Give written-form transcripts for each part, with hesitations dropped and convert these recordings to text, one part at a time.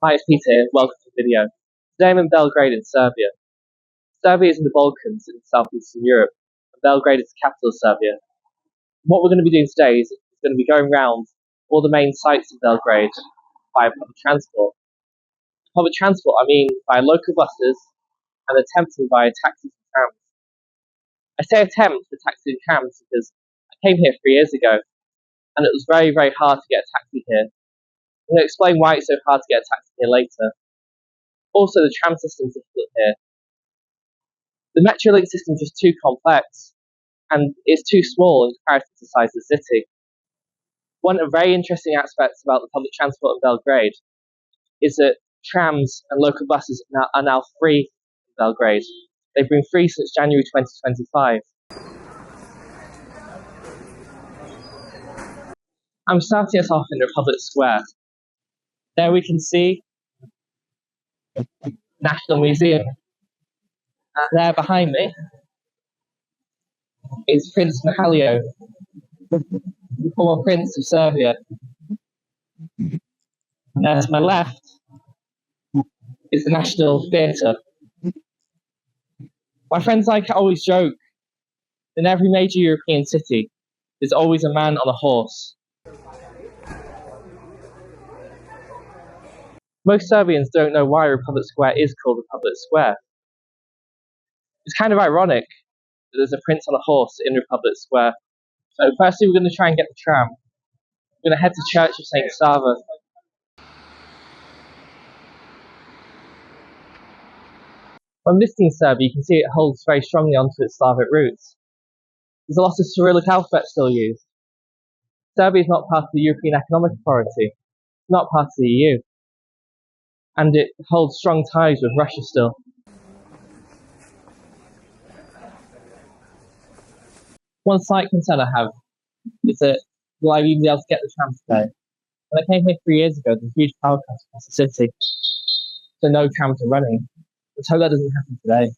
Hi, it's Peter here. Welcome to the video. Today I'm in Belgrade in Serbia. Serbia is in the Balkans in southeastern Europe, and Belgrade is the capital of Serbia. What we're going to be doing today is going to be going around all the main sites of Belgrade via public transport. Public transport, I mean by local buses and attempting via taxis and trams. I say attempt for taxis and trams because I came here 3 years ago, and it was very, very hard to get a taxi here. I'm going to explain why it's so hard to get a taxi here later. Also, the tram system is difficult here. The Metrolink system is just too complex, and it's too small in comparison to the size of the city. One of the very interesting aspects about the public transport in Belgrade is that trams and local buses are now free in Belgrade. They've been free since January 2025. I'm starting us off in Republic Square. There we can see National Museum. And there behind me is Prince Mihalio, the former Prince of Serbia. And to my left is the National Theatre. My friends and I always joke that in every major European city, there's always a man on a horse. Most Serbians don't know why Republic Square is called Republic Square. It's kind of ironic that there's a prince on a horse in Republic Square. So firstly, we're going to try and get the tram. We're going to head to Church of St. Sava. When visiting Serbia, you can see it holds very strongly onto its Slavic roots. There's a lot of Cyrillic alphabet still used. Serbia is not part of the European Economic Authority, not part of the EU, and it holds strong ties with Russia still. One slight concern I have is that will I even be able to get the tram today? When I came here 3 years ago, there's a huge power cut across the city, so no trams are running. Let's hope that doesn't happen today.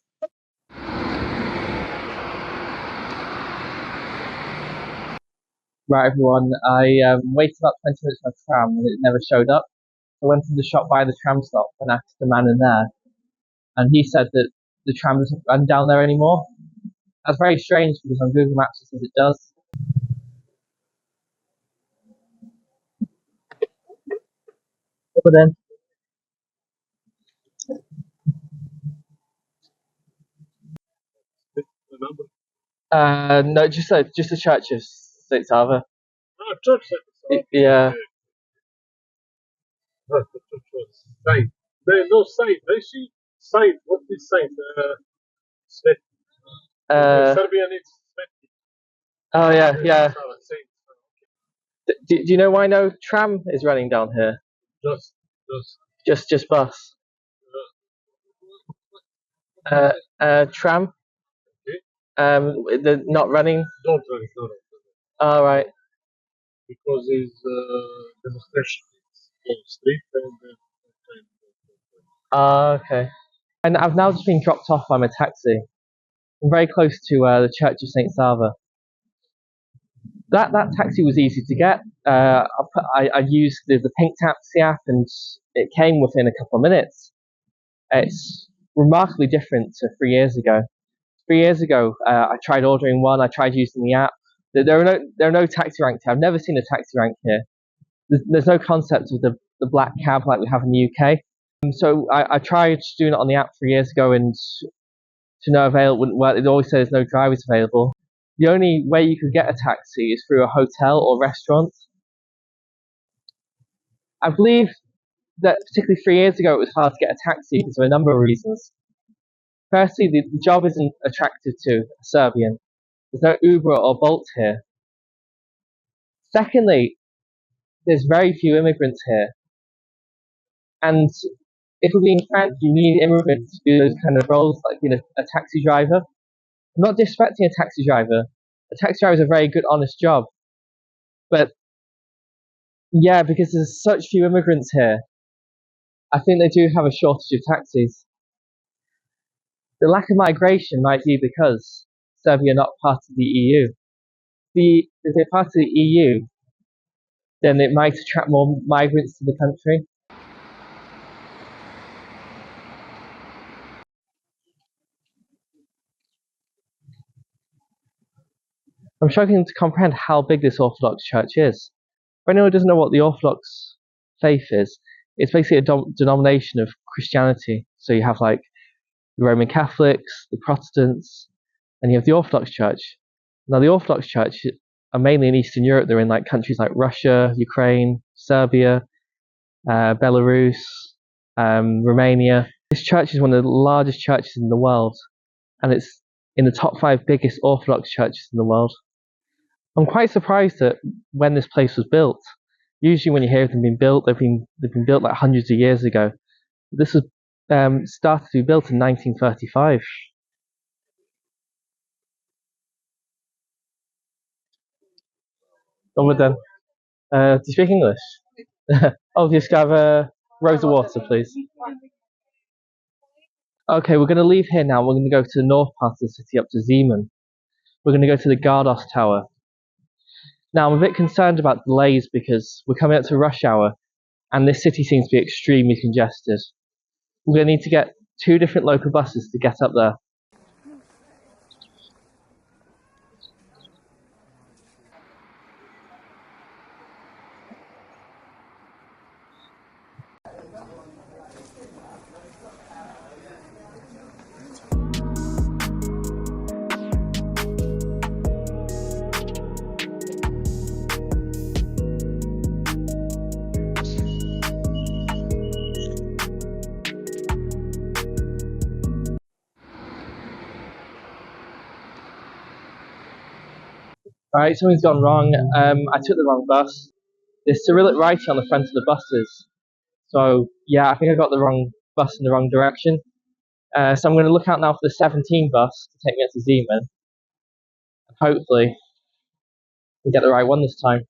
Right, everyone, I waited about 20 minutes for a tram and it never showed up. I went to the shop by the tram stop and asked the man in there, and he said that the tram doesn't run down there anymore. That's very strange because on Google Maps it says it does. But then, no, just the Church of St. Sava. Oh, church. Yeah. The church was saint. There's no saint. They see saint. What is saint? Svet. Serbian it's Svet. Oh yeah. Do you know why no tram is running down here? Just bus. Tram. They're not running. Don't run. Oh, right. Because it's demonstration on the street and Okay. And I've now just been dropped off by my taxi. I'm very close to the Church of St. Sava. That taxi was easy to get. I used the pink taxi app and it came within a couple of minutes. It's remarkably different to 3 years ago. 3 years ago, I tried ordering one. I tried using the app. There are no taxi ranks here. I've never seen a taxi rank here. There's no concept of the black cab like we have in the UK. So I tried doing it on the app 3 years ago, and to no avail. It wouldn't work. It always says no drivers available. The only way you could get a taxi is through a hotel or restaurant. I believe that particularly 3 years ago it was hard to get a taxi because of a number of reasons. Firstly, the job isn't attractive to a Serbian. There's no Uber or Bolt here. Secondly, there's very few immigrants here. And if we're being frank, you need immigrants to do those kind of roles, like being a taxi driver. I'm not disrespecting a taxi driver. A taxi driver is a very good, honest job. But yeah, because there's such few immigrants here, I think they do have a shortage of taxis. The lack of migration might be because Serbia are not part of the EU. If they're part of the EU, then it might attract more migrants to the country. I'm struggling to comprehend how big this Orthodox Church is. For anyone who doesn't know what the Orthodox faith is, it's basically a denomination of Christianity. So you have like the Roman Catholics, the Protestants, and you have the Orthodox Church. Now the Orthodox Church are mainly in Eastern Europe. They're in like countries like Russia, Ukraine, Serbia, Belarus, Romania. This church is one of the largest churches in the world, and it's in the top 5 biggest Orthodox churches in the world. I'm quite surprised that when this place was built. Usually when you hear them being built, they've been built like hundreds of years ago. This was started to be built in 1935. Over then. Do you speak English? Oh, just have a rose of water, please. Okay, we're going to leave here now. We're going to go to the north part of the city up to Zemun. We're going to go to the Gardos Tower. Now, I'm a bit concerned about delays because we're coming up to rush hour and this city seems to be extremely congested. We're going to need to get 2 different local buses to get up there. Alright, something's gone wrong. I took the wrong bus. There's Cyrillic writing on the front of the buses. So, yeah, I think I got the wrong bus in the wrong direction. So I'm going to look out now for the 17 bus to take me up to Zemun. Hopefully, we'll get the right one this time.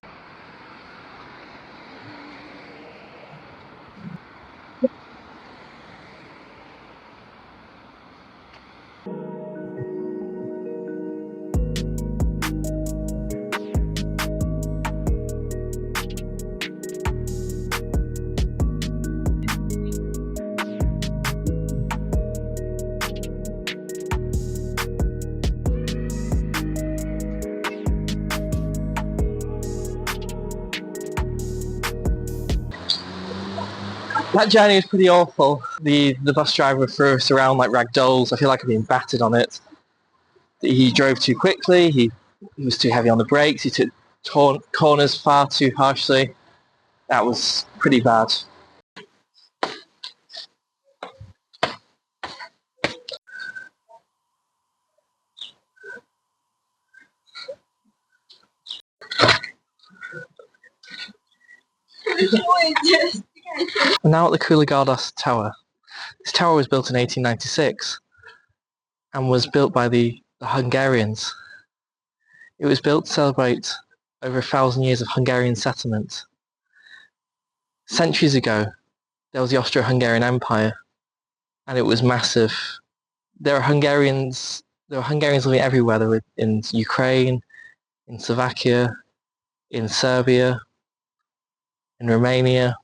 That journey was pretty awful. The bus driver threw us around like rag dolls. I feel like I've been battered on it. He drove too quickly. He was too heavy on the brakes. He took corners far too harshly. That was pretty bad. We're now at the Gardos Tower. This tower was built in 1896 and was built by the Hungarians. It was built to celebrate over 1,000 years of Hungarian settlement. Centuries ago, there was the Austro-Hungarian Empire, and it was massive. There were Hungarians living everywhere. They were in Ukraine, in Slovakia, in Serbia, in Romania,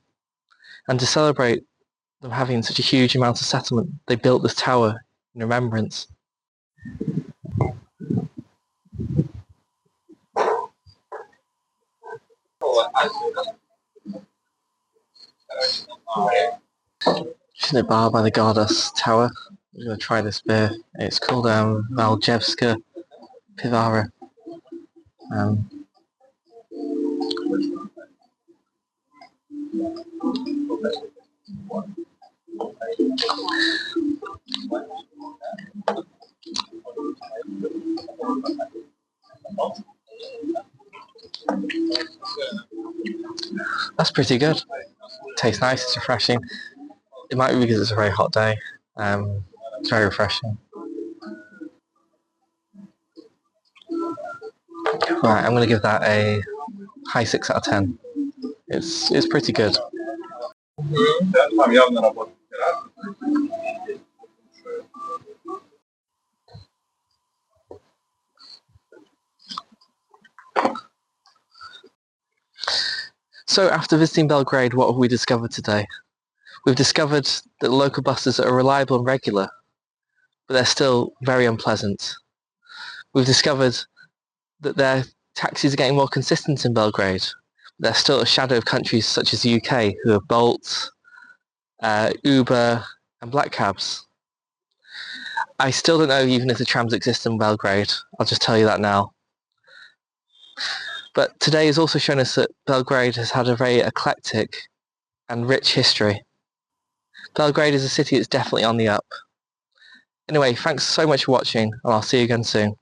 and to celebrate them having such a huge amount of settlement, they built this tower in remembrance. Just in a bar by the Gardos Tower. I'm going to try this beer. It's called Valjevska Pivara. That's pretty good. Tastes nice, it's refreshing. It might be because it's a very hot day. It's very refreshing. Right, I'm going to give that a high 6 out of 10. It's pretty good. So after visiting Belgrade, what have we discovered today? We've discovered that local buses are reliable and regular, but they're still very unpleasant. We've discovered that their taxis are getting more consistent in Belgrade. They're still a shadow of countries such as the UK, who have Bolt, Uber, and black cabs. I still don't know even if the trams exist in Belgrade. I'll just tell you that now. But today has also shown us that Belgrade has had a very eclectic and rich history. Belgrade is a city that's definitely on the up. Anyway, thanks so much for watching, and I'll see you again soon.